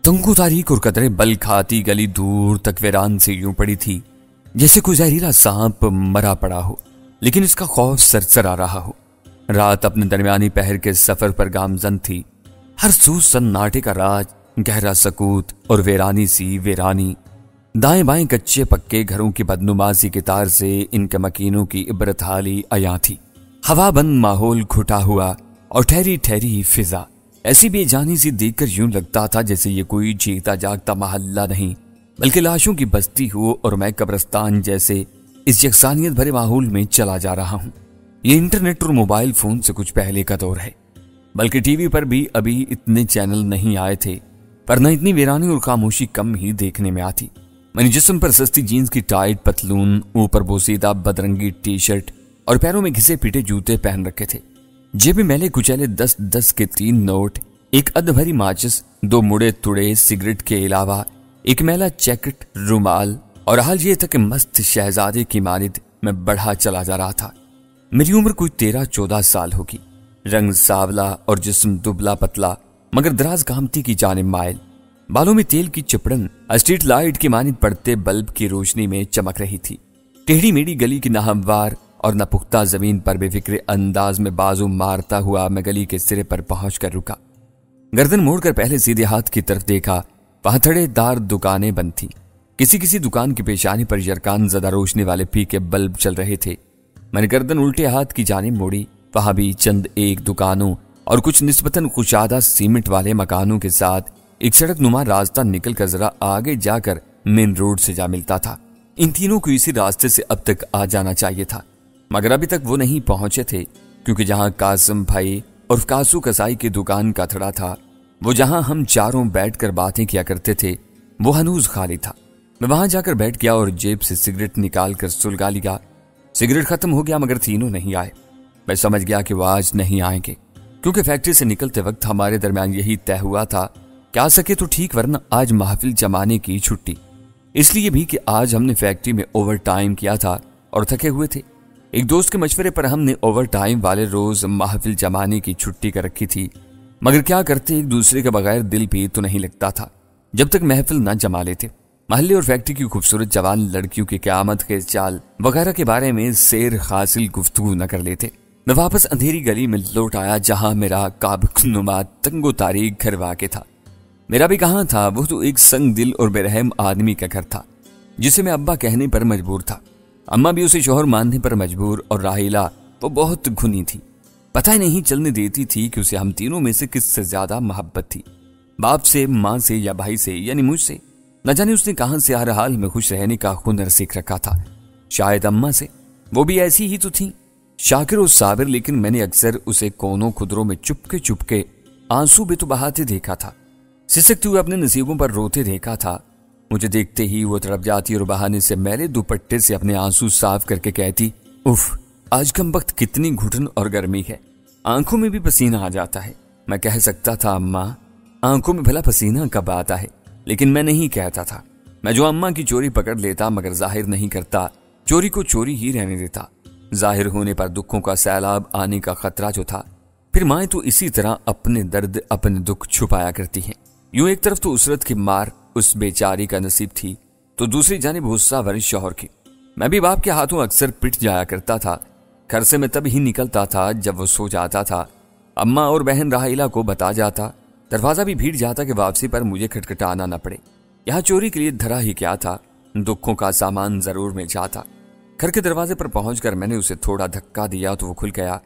तंगू तारीख और कदरें बल खाती गली दूर तक वीरान से यूं पड़ी थी जैसे कोई जहरीला सांप मरा पड़ा हो, लेकिन इसका खौफ सरसरा रहा हो। रात अपने दरमियानी पहर के सफर पर गामजन थी। हर सू सन्नाटे का राज, गहरा सकूत और वीरानी सी वीरानी। दाएं बाएं कच्चे पक्के घरों की बदनुमासी के तार से इनके मकीनों की इबरत हाली अया थी। हवा बंद माहौल घुटा हुआ और ठहरी ठहरी फिजा ऐसी बेजानी सी देखकर यूं लगता था जैसे ये कोई जीता जागता मोहल्ला नहीं बल्कि लाशों की बस्ती हो और मैं कब्रिस्तान जैसे इस यकसानियत भरे माहौल में चला जा रहा हूं। ये इंटरनेट और मोबाइल फोन से कुछ पहले का दौर है, बल्कि टीवी पर भी अभी इतने चैनल नहीं आए थे, पर न इतनी वीरानी और खामोशी कम ही देखने में आती। मैंने जिस्म पर सस्ती जीन्स की टाइट पतलून, ऊपर बोसीदा बदरंगी टी शर्ट और पैरों में घिसे पीटे जूते पहन रखे थे। जेब में मैले कुचैले 10-10 के 3 नोट, एक अधभरी माचिस, 2 मुड़े तुड़े सिगरेट के अलावा एक मैला जैकेट, रुमाल और हाल ये था कि मस्त शहजादे की मानिद मैं बढ़ा चला जा रहा था। मेरी उम्र कोई 13-14 साल होगी। रंग सावला और जिस्म दुबला पतला मगर दराज कामती की जानिब माइल। बालों में तेल की चिपड़न स्ट्रीट लाइट की मानिद पड़ते बल्ब की रोशनी में चमक रही थी। टेढ़ी मेढ़ी गली की नाहमवार और न पुख्ता जमीन पर बेफिक्रे अंदाज में बाजू मारता हुआ मैं गली के सिरे पर पहुंचकर रुका। गर्दन मोड़कर पहले सीधे हाथ की तरफ देखा। वहां थड़ेदार दुकानें बंद थी। किसी किसी दुकान की पेशानी पर यरकान ज़दा रोशनी वाले फीके बल्ब चल रहे थे। मैंने गर्दन उल्टे हाथ की जानिब मोड़ी। वहां भी चंद एक दुकानों और कुछ निस्बतन कुशादा सीमेंट वाले मकानों के साथ एक सड़क नुमा रास्ता निकल कर जरा आगे जाकर मेन रोड से जा मिलता था। इन तीनों को इसी रास्ते से अब तक आ जाना चाहिए था, मगर अभी तक वो नहीं पहुंचे थे, क्योंकि जहां कासिम भाई और कासू कसाई की दुकान का थड़ा था, वो जहां हम चारों बैठकर बातें किया करते थे, वो हनूज खाली था। मैं वहां जाकर बैठ गया और जेब से सिगरेट निकाल कर सुलगा लिया। सिगरेट खत्म हो गया मगर तीनों नहीं आए। मैं समझ गया कि वो आज नहीं आएंगे, क्योंकि फैक्ट्री से निकलते वक्त हमारे दरमियान यही तय हुआ था कि आ सके तो ठीक, वरना आज महफिल जमाने की छुट्टी। इसलिए भी कि आज हमने फैक्ट्री में ओवर टाइम किया था और थके हुए थे। एक दोस्त के मशवरे पर हमने ओवर टाइम वाले रोज महफिल जमाने की छुट्टी कर रखी थी, मगर क्या करते, एक दूसरे के बगैर दिल भी तो नहीं लगता था जब तक महफिल न जमा लेते। महल्ले और फैक्ट्री की खूबसूरत जवान लड़कियों की क़यामत के चाल वगैरह के बारे में शेर हासिल गुफ्तगू न कर लेते। मैं वापस अंधेरी गली में लौट आया जहां मेरा काबुकनुमा तंगो तारीख घर वाक़ था। मेरा भी कहां था, वो तो एक संग दिल और बेरहम आदमी का घर था, जिसे मैं अब्बा कहने पर मजबूर था। अम्मा भी उसे शोहर मानने पर मजबूर, और राहिला वो बहुत घुनी थी। पता ही नहीं चलने देती थी कि उसे हम तीनों में से किससे ज्यादा मोहब्बत थी, बाप से, माँ से या भाई से, यानी मुझसे। न जाने उसने कहां से हर हाल में खुश रहने का हुनर सीख रखा था। शायद अम्मा से, वो भी ऐसी ही तो थी, शाकिर और साबिर। लेकिन मैंने अक्सर उसे कोनों खुदरों में चुपके चुपके आंसू भी तो बहाते देखा था, सिसकते हुए अपने नसीबों पर रोते देखा था। मुझे देखते ही वो तड़प जाती और बहाने से मैले दुपट्टे से अपने आंसू साफ करके कहती, उफ, आज कम वक्त कितनी घुटन और गर्मी है, आंखों में भी पसीना आ जाता है। मैं कह सकता था, अम्मा आंखों में भला पसीना कब आता है, लेकिन मैं नहीं कहता था। मैं जो अम्मा की चोरी पकड़ लेता मगर जाहिर नहीं करता, चोरी को चोरी ही रहने देता। जाहिर होने पर दुखों का सैलाब आने का खतरा जो था। फिर माएँ तो इसी तरह अपने दर्द, अपने दुख छुपाया करती हैं। यूं एक तरफ तो उसरत की मार उस बेचारी का नसीब थी, तो दूसरी जानिब गुस्सा वरिश शौहर की। मैं भी बाप के हाथों अक्सर पिट जाया करता था। घर से मैं तब ही निकलता था जब वो सो जाता था। अम्मा और बहन राहिला को बता जाता, दरवाजा भी भीड़ जाता कि वापसी पर मुझे खटखटाना न पड़े। यहाँ चोरी के लिए धरा ही क्या था, दुखों का सामान जरूर मिल जाता। घर के दरवाजे पर पहुंचकर मैंने उसे थोड़ा धक्का दिया तो वो खुल गया।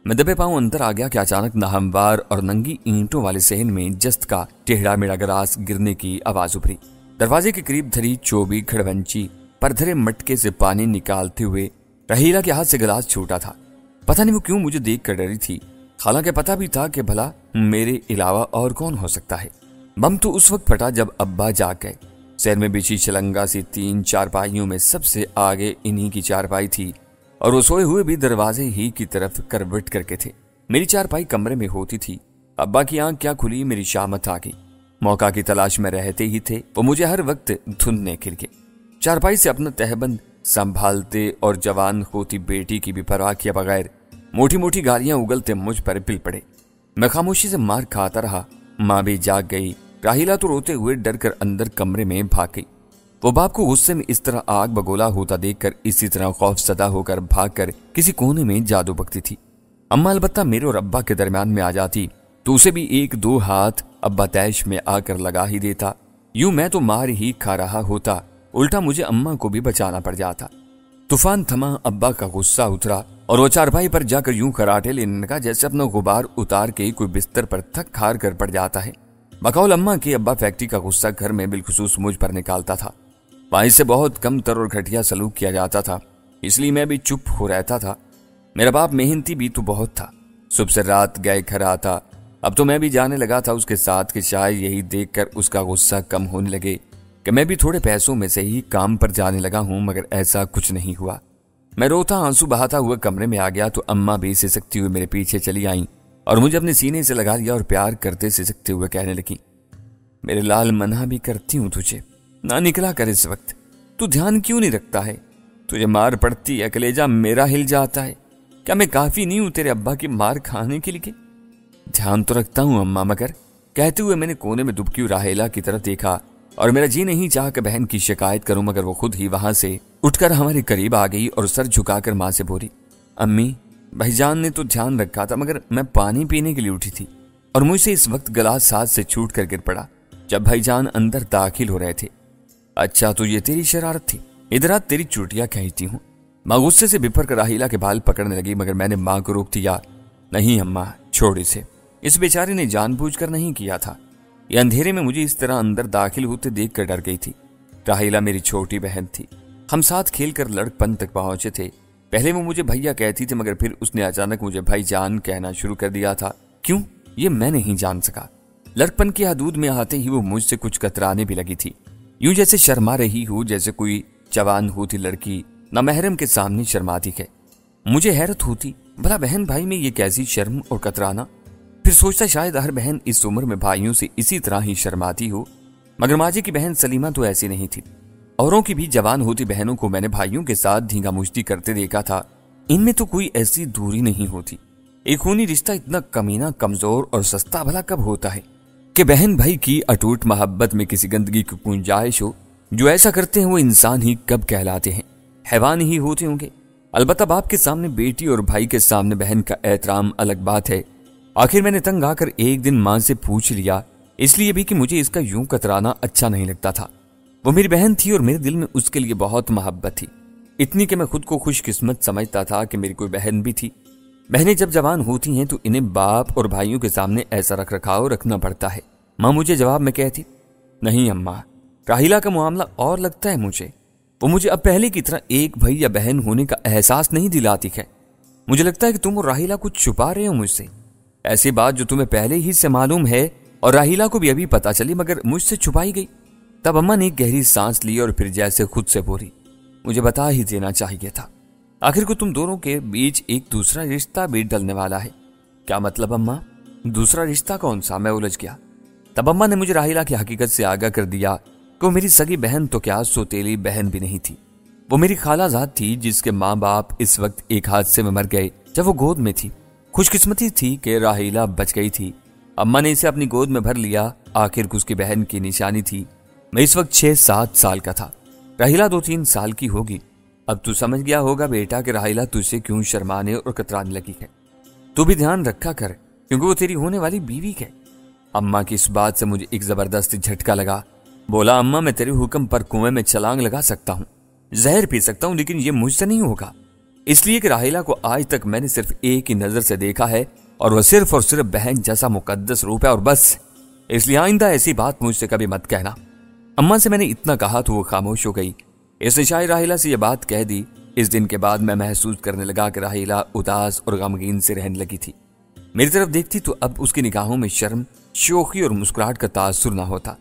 मैं दबे पांव अंदर आ गया कि अचानक नाहमवार और नंगी ईंटों वाले सहन में जस्त का टेढ़ा मेढ़ा गिलास गिरने की आवाज उभरी। दरवाजे के करीब धरी चोबी खड़वंची पर धरे मटके से पानी निकालते हुए रहीला के हाथ से गिलास छूटा था। पता नहीं वो क्यों मुझे देख कर डरी थी, हालांकि पता भी था कि भला मेरे अलावा और कौन हो सकता है। बम तो उस वक्त फटा जब अब्बा जाग गए। शहर में बिछी छलंगा सी 3 चारपाइयों में सबसे आगे इन्हीं की चारपाई थी, और वो सोए हुए भी दरवाजे ही की तरफ करवट करके थे। मेरी चारपाई कमरे में होती थी। अब्बा की आंख क्या खुली, मेरी शामत आ गई। मौका की तलाश में रहते ही थे वो मुझे हर वक्त धुनने खिल गए। चारपाई से अपना तहबंद संभालते और जवान होती बेटी की भी परवाह किए बगैर मोटी मोटी गालियां उगलते मुझ पर पिल पड़े। मैं खामोशी से मार खाता रहा। माँ भी जाग गई राहिला तो रोते हुए डर कर अंदर कमरे में भाग गई। वो बाप को गुस्से में इस तरह आग बगोला होता देखकर इसी तरह खौफसदा होकर भागकर किसी कोने में जादू बकती थी। अम्मा अलबत्ता मेरे और अब्बा के दरमियान में आ जाती तो उसे भी एक दो हाथ अब्बा तैश में आकर लगा ही देता। यूं मैं तो मार ही खा रहा होता, उल्टा मुझे अम्मा को भी बचाना पड़ जाता। तूफान थमा, अब्बा का गुस्सा उतरा और वो चारपाई पर जाकर यूं कराटे लेने लगा जैसे अपना गुबार उतार के कोई बिस्तर पर थक हार कर पड़ जाता है। बकौल अम्मा के अब्बा फैक्ट्री का गुस्सा घर में बिलखुसूस मुझ पर निकालता था। वहां इससे बहुत कम तर और घटिया सलूक किया जाता था, इसलिए मैं भी चुप हो रहता था। मेरा बाप मेहनती भी तो बहुत था, सुबह से रात गए घर आता। अब तो मैं भी जाने लगा था उसके साथ कि शायद यही देखकर उसका गुस्सा कम होने लगे कि मैं भी थोड़े पैसों में से ही काम पर जाने लगा हूं, मगर ऐसा कुछ नहीं हुआ। मैं रोता आंसू बहाता हुआ कमरे में आ गया तो अम्मा भी सिसकती हुई मेरे पीछे चली आई और मुझे अपने सीने से लगा लिया और प्यार करते सिसकते हुए कहने लगी, मेरे लाल, मना भी करती हूं तुझे, ना निकला कर इस वक्त। तू ध्यान क्यों नहीं रखता है? तुझे मार पड़ती है, कलेजा मेरा हिल जाता है। क्या मैं काफी नहीं हूं तेरे अब्बा की मार खाने के लिए? ध्यान तो रखता हूं अम्मा, मगर। कहते हुए मैंने कोने में दुबकी राहेला की तरफ देखा और मेरा जी नहीं चाहा कि बहन की शिकायत करूं, मगर वो खुद ही वहां से उठकर हमारे करीब आ गई और सर झुकाकर मां से बोली, अम्मी, भाईजान ने तो ध्यान रखा था, मगर मैं पानी पीने के लिए उठी थी और मुझसे इस वक्त गिलास हाथ से छूट कर गिर पड़ा जब भाईजान अंदर दाखिल हो रहे थे। अच्छा, तो ये तेरी शरारत थी? इधर आ, तेरी चुटिया खींचती हूँ। माँ गुस्से से बिफर कर राहिला के बाल पकड़ने लगी, मगर मैंने माँ को रोक दिया। नहीं अम्मा, छोड़ इसे, इस बेचारे ने जानबूझकर नहीं किया था। ये अंधेरे में मुझे इस तरह अंदर दाखिल होते देख कर डर गई थी। राहिला मेरी छोटी बहन थी, हम साथ खेलकर लड़कपन तक पहुंचे थे। पहले वो मुझे भैया कहती थी, मगर फिर उसने अचानक मुझे भाईजान कहना शुरू कर दिया था। क्यों, ये मैं नहीं जान सका। लड़कपन की हदूद में आते ही वो मुझसे कुछ कतराने भी लगी थी, यूं जैसे शर्मा रही हो, जैसे कोई जवान होती लड़की नामहरम के सामने शर्माती है। मुझे हैरत होती, भला बहन भाई में ये कैसी शर्म और कतराना। फिर सोचता शायद हर बहन इस उम्र में भाइयों से इसी तरह ही शर्माती हो, मगर माजी की बहन सलीमा तो ऐसी नहीं थी। औरों की भी जवान होती बहनों को मैंने भाइयों के साथ धींगा मुश्ती करते देखा था, इनमें तो कोई ऐसी दूरी नहीं होती। एक खूनी रिश्ता इतना कमीना, कमजोर और सस्ता भला कब होता है कि बहन भाई की अटूट मोहब्बत में किसी गंदगी की गुंजाइश हो। जो ऐसा करते हैं वो इंसान ही कब कहलाते हैं? हैवान ही होते होंगे। अलबत्ता बाप के सामने बेटी और भाई के सामने बहन का एहतराम अलग बात है। आखिर मैंने तंग आकर एक दिन मां से पूछ लिया, इसलिए भी कि मुझे इसका यूं कतराना अच्छा नहीं लगता था। वो मेरी बहन थी और मेरे दिल में उसके लिए बहुत मोहब्बत थी, इतनी कि मैं खुद को खुशकिस्मत समझता था कि मेरी कोई बहन भी थी। बहनें जब जवान होती हैं तो इन्हें बाप और भाइयों के सामने ऐसा रख रखाव रखना पड़ता है। माँ मुझे जवाब में कहती, नहीं अम्मा, राहिला का मामला और लगता है मुझे। वो मुझे अब पहले की तरह एक भाई या बहन होने का एहसास नहीं दिलाती है। मुझे लगता है कि तुम और राहिला कुछ छुपा रहे हो मुझसे, ऐसी बात जो तुम्हें पहले ही से मालूम है और राहिला को भी अभी पता चली मगर मुझसे छुपाई गई। तब अम्मा ने एक गहरी सांस ली और फिर जैसे खुद से बोली, मुझे बता ही देना चाहिए था। आखिर को तुम दोनों के बीच एक दूसरा रिश्ता भी डलने वाला है। क्या मतलब अम्मा? दूसरा रिश्ता कौन सा? मैं उलझ गया। तब अम्मा ने मुझे राहिला की हकीकत से आगाह कर दिया कि वो मेरी सगी बहन तो क्या, सौतेली बहन भी नहीं थी। वो मेरी खालाजाद थी जिसके माँ बाप इस वक्त एक हादसे में मर गए जब वो गोद में थी। खुशकिस्मती थी कि राहिला बच गई थी। अम्मा ने इसे अपनी गोद में भर लिया। आखिर उसकी बहन की निशानी थी। मैं इस वक्त 6-7 साल का था, राहिला 2-3 साल की होगी। अब तू समझ गया होगा बेटा कि राहिला तुझसे क्यों शर्माने और कतराने लगी है। तू भी ध्यान रखा कर क्योंकि वो तेरी होने वाली बीवी है। अम्मा की इस बात से मुझे एक जबरदस्त झटका लगा। बोला, अम्मा मैं तेरे हुक्म पर कुएं में छलांग लगा सकता हूँ, जहर पी सकता हूँ, लेकिन ये मुझसे नहीं होगा। इसलिए कि राहिला को आज तक मैंने सिर्फ एक ही नजर से देखा है और वह सिर्फ और सिर्फ बहन जैसा मुकद्दस रूप है और बस। इसलिए आइंदा ऐसी बात मुझसे कभी मत कहना। अम्मा से मैंने इतना कहा तो वो खामोश हो गई। इसने शायद राहिला से यह बात कह दी। इस दिन के बाद मैं महसूस करने लगा कि राहिला उदास और गमगीन से रहने लगी थी। मेरी तरफ देखती तो अब उसकी निगाहों में शर्म, शोखी और मुस्कुराहट का तासुर ना होता,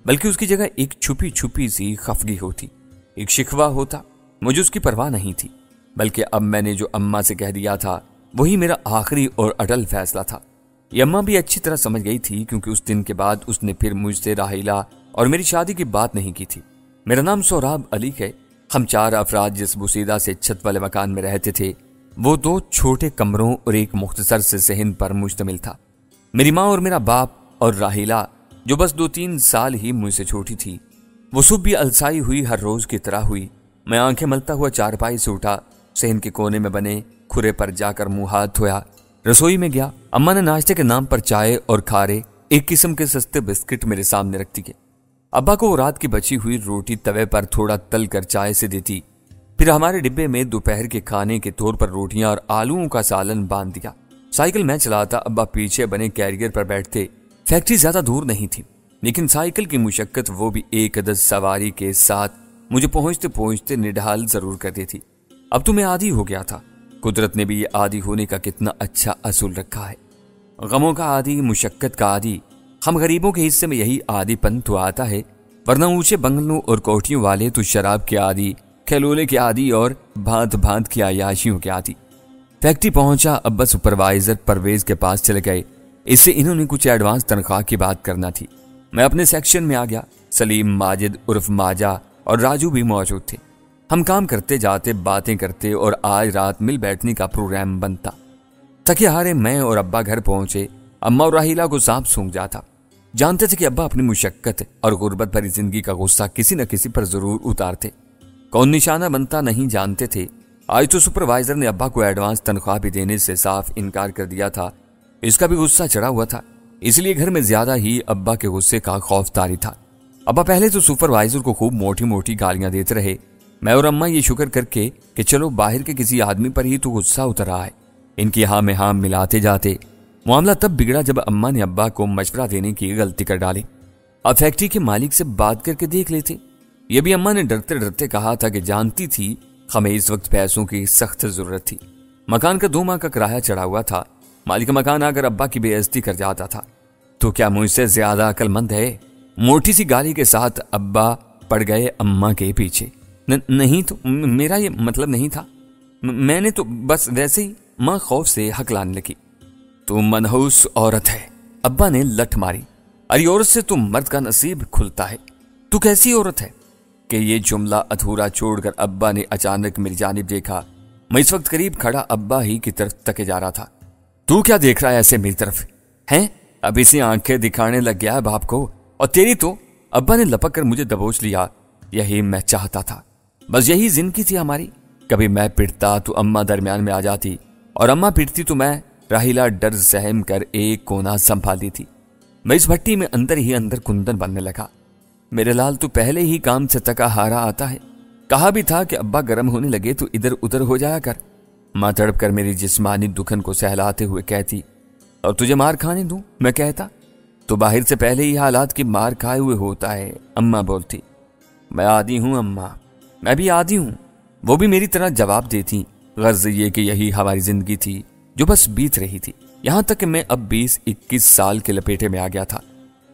बल्कि उसकी जगह एक छुपी छुपी सी खफगी होती, एक शिकवा होता। मुझे उसकी परवाह नहीं थी, बल्कि अब मैंने जो अम्मा से कह दिया था वही मेरा आखिरी और अटल फैसला था। ये अम्मा भी अच्छी तरह समझ गई थी क्योंकि उस दिन के बाद उसने फिर मुझसे राहिला और मेरी शादी की बात नहीं की थी। मेरा नाम सोहराब अली है। हम 4 अफराद जिस बुसीदा से छत वाले मकान में रहते थे वो 2 छोटे कमरों और एक मुख्तसर से सहन पर मुश्तमिल था। मेरी माँ और मेरा बाप और राहिला जो बस 2-3 साल ही मुझसे छोटी थी। वो सुबह भी अलसाई हुई हर रोज की तरह हुई। मैं आंखें मलता हुआ चारपाई से उठा, सहन के कोने में बने खुरे पर जाकर मुंह हाथ धोया, रसोई में गया। अम्मा ने नाश्ते के नाम पर चाय और खारे एक किस्म के सस्ते बिस्किट मेरे सामने रख दिए। अब्बा को रात की बची हुई रोटी तवे पर थोड़ा तल कर चाय से देती। फिर हमारे डिब्बे में दोपहर के खाने के तौर पर रोटियां और आलूओं का सालन बांध दिया। साइकिल मैं चलाता, अब्बा पीछे बने कैरियर पर बैठते। फैक्ट्री ज्यादा दूर नहीं थी, लेकिन साइकिल की मुशक्कत, वो भी एक अदद सवारी के साथ, मुझे पहुंचते पहुंचते निढाल जरूर कर देती। अब तो मैं आदी हो गया था। कुदरत ने भी ये आदी होने का कितना अच्छा असूल रखा है। गमों का आदी, मुशक्कत का आदी। हम गरीबों के हिस्से में यही आदीपन तो आता है, वरना ऊंचे बंगलों और कोठियों वाले तो शराब के आदी, खिलौने के आदी और भांत भांत की अयाशियों के आदी। फैक्ट्री पहुंचा, अब्बा सुपरवाइजर परवेज के पास चले गए। इससे इन्होंने कुछ एडवांस तनख्वाह की बात करना थी। मैं अपने सेक्शन में आ गया। सलीम, माजिद उर्फ माजा और राजू भी मौजूद थे। हम काम करते जाते, बातें करते और आज रात मिल बैठने का प्रोग्राम बनता। थके हारे मैं और अब्बा घर पहुंचे। अम्मा और राहिला को सांप सूंघ जाता। जानते थे कि अब्बा अपनी मुशक्कत और गुर्बत भरी जिंदगी का गुस्सा किसी न किसी पर जरूर उतारते। कौन निशाना बनता नहीं जानते थे। आज तो सुपरवाइजर ने अब्बा को एडवांस तनख्वाह भी देने से साफ इनकार कर दिया था। इसका भी गुस्सा चढ़ा हुआ था, इसलिए घर में ज्यादा ही अब्बा के गुस्से का खौफ तारी था। अब्बा पहले तो सुपरवाइजर को खूब मोटी मोटी गालियां देते रहे। मैं और अम्मा ये शुक्र करके कि चलो बाहर के किसी आदमी पर ही तो गुस्सा उतर रहा है, इनकी हाँ में हाँ मिलाते जाते। मामला तब बिगड़ा जब अम्मा ने अब्बा को मशवरा देने की गलती कर डाली। अब फैक्ट्री के मालिक से बात करके देख लेते। यह भी अम्मा ने डरते डरते कहा था कि जानती थी हमें इस वक्त पैसों की सख्त जरूरत थी। मकान का 2 माह का किराया चढ़ा हुआ था। मालिक मकान आकर अब्बा की बेइज्जती कर जाता था। तो क्या मुझसे ज्यादा अक्लमंद है? मोटी सी गाली के साथ अब्बा पड़ गए अम्मा के पीछे। नहीं तो मेरा ये मतलब नहीं था, मैंने तो बस वैसे ही। मां खौफ से हकलाने लगी। तू मनहूस औरत है, अब्बा ने लठ मारी। अरे औरत से तो मर्द का नसीब खुलता है। तू कैसी औरत है? कि ये जुमला अधूरा छोड़कर अब्बा ने अचानक मेरी जानिब देखा। मैं इस वक्त करीब खड़ा अब्बा ही की तरफ तके जा रहा था। तू क्या देख रहा है ऐसे मेरी तरफ? हैं? अब इसी आंखें दिखाने लग गया है बाप को। और तेरी तो। अब्बा ने लपक कर मुझे दबोच लिया। यही मैं चाहता था, बस यही जिंदगी थी हमारी। कभी मैं पिटता तो अम्मा दरमियान में आ जाती, और अम्मा पिटती तो मैं राहिला डर सहम कर एक कोना संभाली थी। मैं इस भट्टी में अंदर ही अंदर कुंदन बनने लगा। मेरे लाल तो पहले ही काम से तका हारा आता है। कहा भी था कि अब्बा गर्म होने लगे तो इधर उधर हो जाया कर। मां तड़प कर मेरी जिस्मानी दुखन को सहलाते हुए कहती, और तुझे मार खाने दूं? मैं कहता, तो बाहर से पहले ही हालात की मार खाए हुए होता है। अम्मा बोलती, मैं आदी हूं अम्मा, मैं भी आदी हूं। वो भी मेरी तरह जवाब देती। गर्ज ये कि यही हमारी जिंदगी थी जो बस बीत रही थी। यहां तक कि मैं अब 20-21 साल के लपेटे में आ गया था।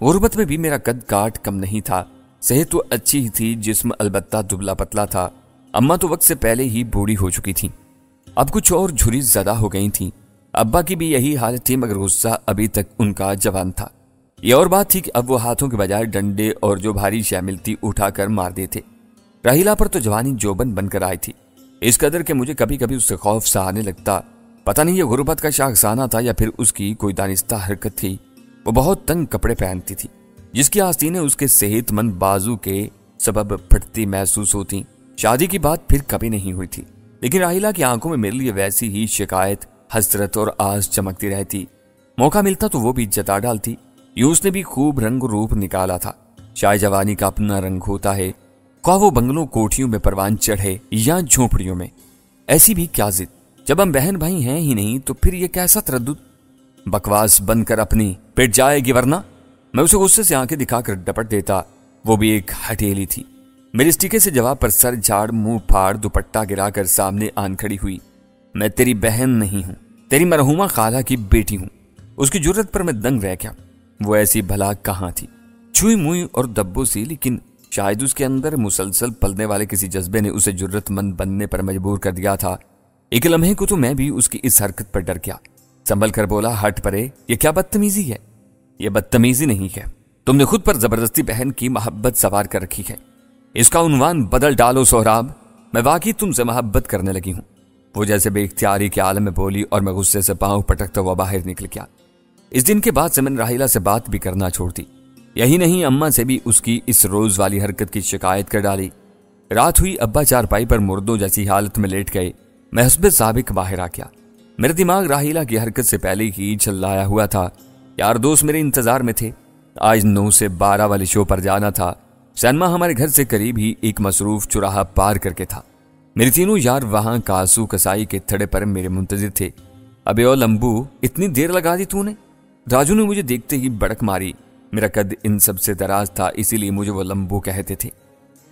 गुर्बत में भी मेरा कद काट कम नहीं था। सेहत तो अच्छी ही थी, जिस्म अलबत्ता दुबला पतला था। अम्मा तो वक्त से पहले ही बूढ़ी हो चुकी थी, अब कुछ और झुरी ज़्यादा हो गई थी। अब्बा की भी यही हालत थी, मगर गुस्सा अभी तक उनका जवान था। यह और बात थी कि अब वो हाथों के बजाय डंडे और जो भारी शय मिलती उठाकर मार देते। राहिला पर तो जवानी जोबन बनकर आई थी, इस कदर के मुझे कभी कभी उससे खौफ सा आने लगता। पता नहीं ये गुर्बत का शाखसाना था या फिर उसकी कोई दानिस्ता हरकत थी। वो बहुत तंग कपड़े पहनती थी, जिसकी आस्तीनें उसके सेहतमंद बाजू के सबब फटती महसूस होती। शादी की बात फिर कभी नहीं हुई थी, लेकिन राहिला की आंखों में मेरे लिए वैसी ही शिकायत, हसरत और आस चमकती रहती। मौका मिलता तो वो भी जता डालती। यूं उसने भी खूब रंग रूप निकाला था। शायद जवानी का अपना रंग होता है, क्या वो बंगलों कोठियों में परवान चढ़े या झोपड़ियों में। ऐसी भी क्या जिद, जब हम बहन भाई हैं ही नहीं तो फिर ये कैसा तरद्दुद। बकवास बनकर अपनी पिट जाएगी वरना। मैं उसे गुस्से से आंखें दिखाकर डपट देता। वो भी एक हथेली थी। मेरे स्टिके से जवाब पर सर झाड़, मुंह फाड़, दुपट्टा गिराकर सामने आन खड़ी हुई। मैं तेरी बहन नहीं हूं, तेरी मरहुमा खाला की बेटी हूं। उसकी जुर्रत पर मैं दंग रह गया। वो ऐसी भला कहां थी, छुई मुई और दब्बो सी, लेकिन शायद उसके अंदर मुसलसल पलने वाले किसी जज्बे ने उसे जुर्रतमंद बनने पर मजबूर कर दिया था। एक लम्हे को तो मैं भी उसकी इस हरकत पर डर गया। संभल कर बोला, हट परे, ये क्या बदतमीजी है? ये बदतमीजी नहीं है, तुमने खुद पर जबरदस्ती बहन की मोहब्बत सवार कर रखी है। इसका उन्वान बदल डालो सोहराब, मैं वाकई तुमसे मोहब्बत करने लगी हूं। वो जैसे बेख्तियारी के आलम में बोली और मैं गुस्से से पांव पटकता हुआ बाहर निकल गया। इस दिन के बाद से मैंने राहिला से बात भी करना छोड़ दी। यही नहीं, अम्मा से भी उसकी इस रोज वाली हरकत की शिकायत कर डाली। रात हुई, अब्बा चारपाई पर मुर्दों जैसी हालत में लेट गए। मैं हस्बे साबिक बाहर आ गया। मेरा दिमाग राहीला की हरकत से पहले ही चिल्लाया हुआ था। यार दोस्त मेरे इंतजार में थे। आज 9 से 12 वाले शो पर जाना था। सैनमा हमारे घर से करीब ही एक मसरूफ चौराहा पार करके था। मेरे तीनों यार वहां कासू कसाई के थड़े पर मेरे मुंतजिर थे। अबे ओ लंबू, इतनी देर लगा दी तूने? राजू ने मुझे देखते ही बड़क मारी। मेरा कद इन सबसे दराज था, इसीलिए मुझे वो लंबू कहते थे।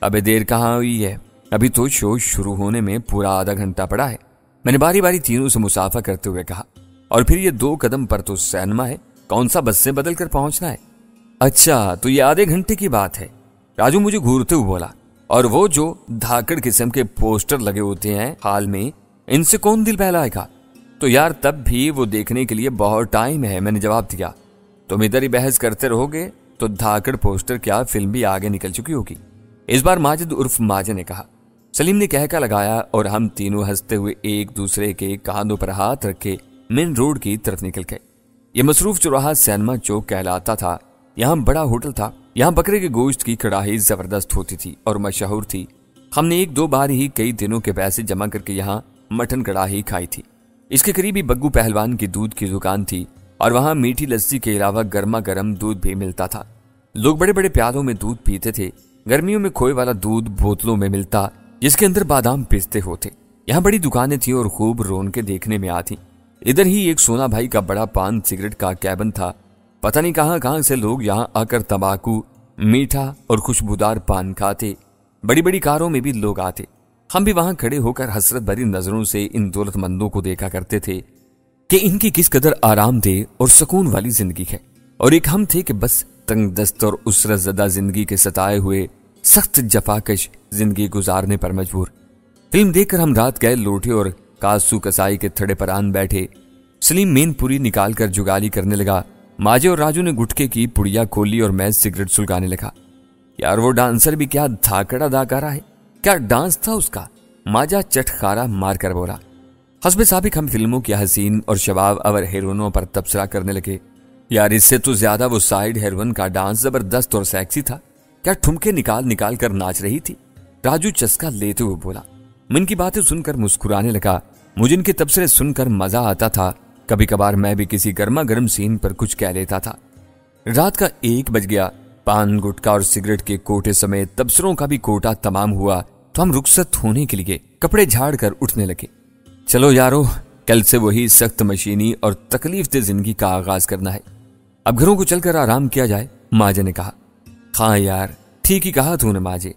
अबे देर कहाँ हुई है, अभी तो शो शुरू होने में पूरा आधा घंटा पड़ा है, मैंने बारी बारी तीनों से मुसाफा करते हुए कहा। और फिर ये 2 कदम पर तो सैनमा है, कौन सा बस से बदल कर पहुंचना है? अच्छा, तो ये आधे घंटे की बात है, राजू मुझे घूरते हुए बोला। और वो जो धाकड़ किस्म के पोस्टर लगे होते हैं हाल में, इनसे कौन दिल बहलाएगा? तो यार तब भी वो देखने के लिए बहुत टाइम है, मैंने जवाब दिया। तुम इधर ही बहस करते रहोगे तो धाकड़ पोस्टर क्या, फिल्म भी आगे निकल चुकी होगी। इस बार माजिद उर्फ माजे ने कहा। सलीम ने कहका लगाया और हम तीनों हंसते हुए एक दूसरे के कांधों पर हाथ रखे मेन रोड की तरफ निकल गए। यह मसरूफ चौराहा सैनमा चौक कहलाता था। यहाँ बड़ा होटल था। यहाँ बकरे के गोश्त की कड़ाही जबरदस्त होती थी और मशहूर थी। हमने 1-2 बार ही कई दिनों के पैसे जमा करके यहाँ मटन कड़ाही खाई थी। इसके करीब ही बग्गू पहलवान की दूध की दुकान थी और वहां मीठी लस्सी के अलावा गर्मा गर्म दूध भी मिलता था। लोग बड़े बड़े प्यालों में दूध पीते थे। गर्मियों में खोए वाला दूध बोतलों में मिलता, जिसके अंदर बादाम पिसते होते। यहाँ बड़ी दुकानें थी और खूब रौनकें देखने में आती। इधर ही एक सोना भाई का बड़ा पान सिगरेट का कैबिन था। पता नहीं कहां कहां से लोग यहाँ आकर तंबाकू, मीठा और खुशबूदार पान खाते। बड़ी बड़ी कारों में भी लोग आते। हम भी वहां खड़े होकर हसरत भरी नजरों से इन दौलतमंदों को देखा करते थे कि इनकी किस कदर आरामदेह और सुकून वाली जिंदगी है, और एक हम थे कि बस तंगदस्त और उसरत ज़दा जिंदगी के सताए हुए सख्त जफाकश जिंदगी गुजारने पर मजबूर। फिल्म देखकर हम रात गए लौटे और कासू कसाई के थड़े पर आन बैठे। सलीम मेनपुरी निकाल कर जुगाली करने लगा। माजे और राजू ने गुटके की पुड़िया खोली और मैं सिगरेट सुलगाने लगा। यार वो डांसर भी क्या धाकड़ अदा कर रहा है, क्या डांस था उसका, माजा चटखारा मारकर बोला। हस्बे साबिक हम फिल्मों की हसीन और शबाब अवर हीरोइनों पर तबसरा करने लगे। यार इससे तो ज्यादा वो साइड हीरोइन का डांस जबरदस्त और सेक्सी था, क्या ठुमके निकाल निकाल कर नाच रही थी, राजू चस्का लेते हुए बोला। मैं इनकी बातें सुनकर मुस्कुराने लगा। मुझे इनके तबसरे सुनकर मजा आता था। कभी कभार मैं भी किसी गर्मा गर्म सीन पर कुछ कह लेता था। रात का 1 बज गया। पान, गुटखा और सिगरेट के कोटे समेत तबसरों का भी कोटा तमाम हुआ तो हम रुखसत होने के लिए कपड़े झाड़ कर उठने लगे। चलो यारो, कल से वही सख्त मशीनी और तकलीफ दे जिंदगी का आगाज करना है। अब घरों को चलकर आराम किया जाए, माजे ने कहा। हाँ यार, ठीक ही कहा तूने माजे।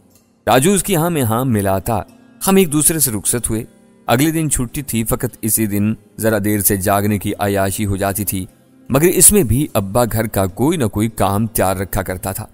राजू उसकी हाँ में हाँ मिलाता। हम एक दूसरे से रुखसत हुए। अगले दिन छुट्टी थी, फकत इसी दिन जरा देर से जागने की अयाशी हो जाती थी, मगर इसमें भी अब्बा घर का कोई ना कोई काम तैयार रखा करता था।